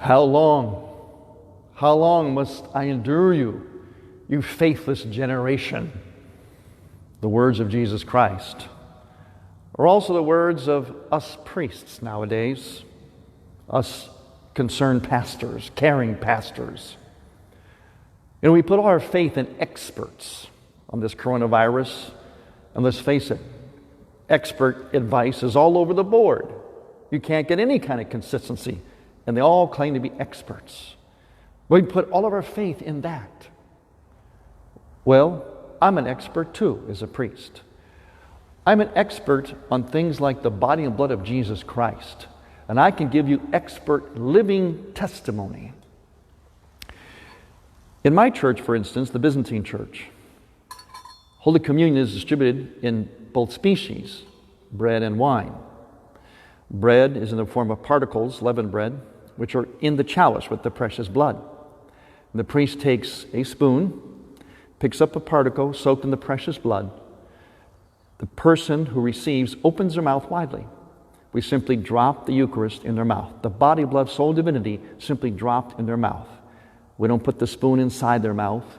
How long? How long must I endure you, you faithless generation? The words of Jesus Christ are also the words of us priests nowadays, us concerned pastors, caring pastors. You know, we put all our faith in experts on this coronavirus, and let's face it, expert advice is all over the board. You can't get any kind of consistency, and they all claim to be experts. We put all of our faith in that. Well, I'm an expert too as a priest. I'm an expert on things like the body and blood of Jesus Christ, and I can give you expert living testimony. In my church, for instance, the Byzantine Church, Holy Communion is distributed in both species, bread and wine. Bread is in the form of particles, leavened bread, which are in the chalice with the precious blood. And the priest takes a spoon, picks up a particle soaked in the precious blood. The person who receives opens their mouth widely. We simply drop the Eucharist in their mouth. The body, blood, soul, divinity simply dropped in their mouth. We don't put the spoon inside their mouth,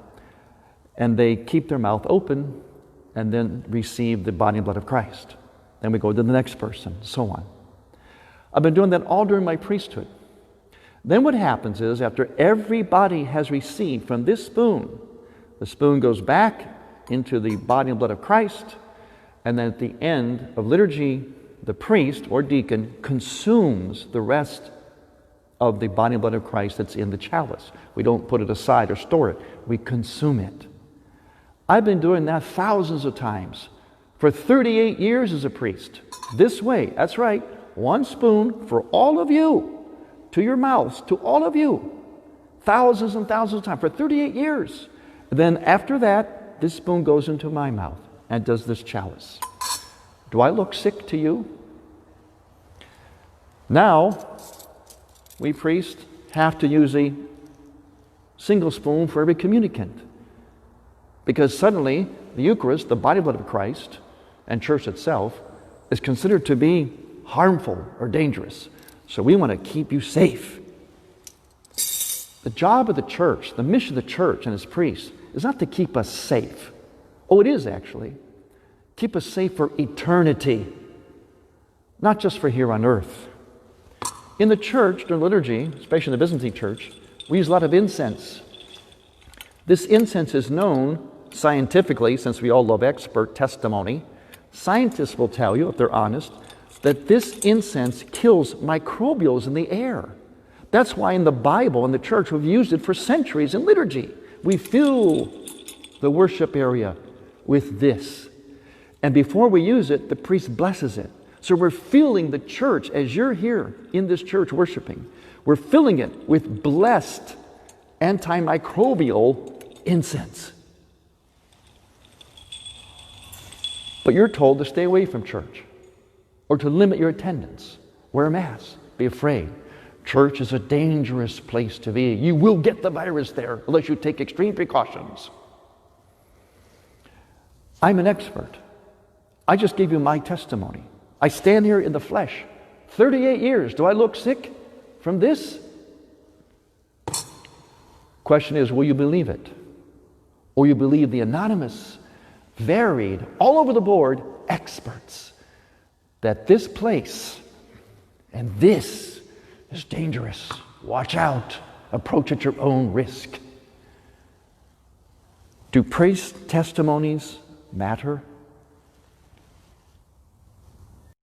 and they keep their mouth open and then receive the body and blood of Christ. Then we go to the next person, so on. I've been doing that all during my priesthood. Then what happens is, after everybody has received from this spoon, the spoon goes back into the body and blood of Christ, and then at the end of liturgy, the priest or deacon consumes the rest of the body and blood of Christ that's in the chalice. We don't put it aside or store it. We consume it. I've been doing that thousands of times for 38 years as a priest. This way, that's right, one spoon for all of you, to your mouths, to all of you, thousands and thousands of times for 38 years. And then after that, this spoon goes into my mouth and does this chalice. Do I look sick to you? Now, we priests have to use a single spoon for every communicant, because suddenly the Eucharist, the body and blood of Christ, and church itself is considered to be harmful or dangerous. So we want to keep you safe. The job of the church, the mission of the church and its priests, is not to keep us safe. Oh, it is actually. Keep us safe for eternity, not just for here on earth. In the church, during liturgy, especially in the Byzantine church, we use a lot of incense. This incense is known scientifically, since we all love expert testimony. Scientists will tell you, if they're honest, that this incense kills microbials in the air. That's why in the Bible and the church we've used it for centuries in liturgy. We fill the worship area with this. And before we use it, the priest blesses it. So we're filling the church, as you're here in this church worshiping, we're filling it with blessed antimicrobial incense. But you're told to stay away from church or to limit your attendance. Wear a mask. Be afraid. Church is a dangerous place to be. You will get the virus there unless you take extreme precautions. I'm an expert. I just gave you my testimony. I stand here in the flesh. 38 years. Do I look sick from this? Question is, will you believe it? Or you believe the anonymous, varied, all over the board experts that this place and this is dangerous. Watch out. Approach at your own risk. Do priest testimonies matter?